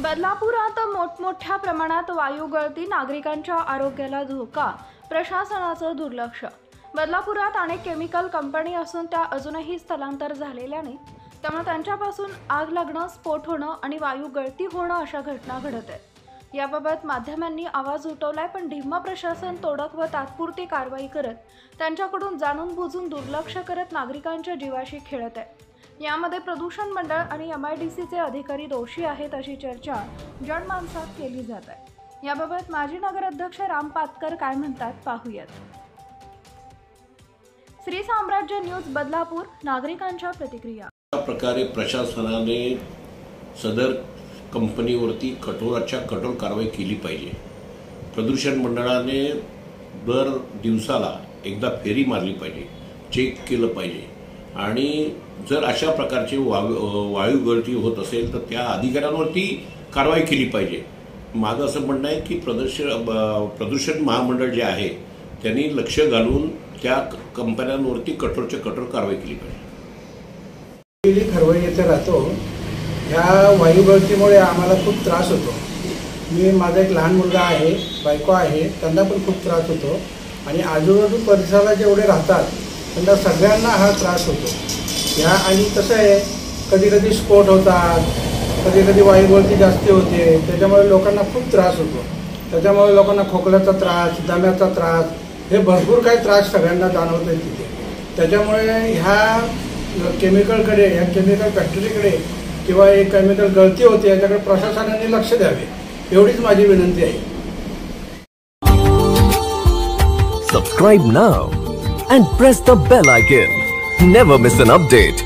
बदलापुरात मोठमोठ्या प्रमाणात वायू गळती, नागरिकांच्या आरोग्याला धोका, प्रशासनाचं दुर्लक्ष। बदलापुरात अनेक केमिकल कंपनी असून त्या अजूनही स्थलांतर झालेल्या नाहीत, त्यामुळे त्यांच्यापासून आग लागणं, स्फोट होणं आणि वायू गळती होणं अशा घटना घडत आहेत। याबाबत माध्यमांनी आवाज उठवलाय, पण ढिम्म प्रशासन तोडक व तात्पुरती कारवाई करत त्यांच्याकडून जाणून बुजून दुर्लक्ष करत नागरिकांच्या जीवाशी खेळत आहे। यामध्ये प्रदूषण मंडळ आणि MIDCचे अधिकारी दोषी आहेत अशी चर्चा जनमानसात केली जात आहे। याबाबत माजी नगराध्यक्ष राम पातकर काय म्हणतात पाहूयात। श्री साम्राज्य न्यूज बदलापूर, नागरिकांच्या प्रतिक्रिया। प्रकारे प्रशासनाने सदर कंपनीवरती कठोराच्या कठोर कारवाई केली पाहिजे। प्रदूषण मंडळाने दर दिवसाला एकदा फेरी मारली पाहिजे, चेक केलं पाहिजे आणि जर अशा प्रकारचे वायू गळती होत असेल तर त्या अधिकाऱ्यांवरती कारवाई केली पाहिजे। माझं असं म्हणणं आहे की प्रदूषण महामंडळ जे आहे त्यांनी लक्ष घालून त्या कंपन्यांवरती कठोरच्या कठोर कारवाई केली पाहिजे। खरवई येथे राहतो, ह्या वायू गळतीमुळे आम्हाला खूप त्रास होतो। माझा एक लहान मुलगा आहे, बायको आहे, त्यांना पण खूप त्रास होतो आणि आजूबाजू परिसराला जेवढे राहतात त्यांना सगळ्यांना हा त्रास होतो। आणि कसं आहे, कधी कधी स्फोट होतात, कधी कधी वायू गळती जास्त होते, त्याच्यामुळे लोकांना खूप त्रास होतो। त्याच्यामुळे लोकांना खोकल्याचा त्रास, दम्याचा त्रास, हे भरपूर काही त्रास सगळ्यांना जाणवत आहे तिथे। त्याच्यामुळे ह्या केमिकलकडे, ह्या केमिकल फॅक्टरीकडे किंवा एक केमिकल गळती होते याच्याकडे प्रशासनाने लक्ष द्यावे, एवढीच माझी विनंती आहे। Subscribe now and press the bell icon. Never miss an update.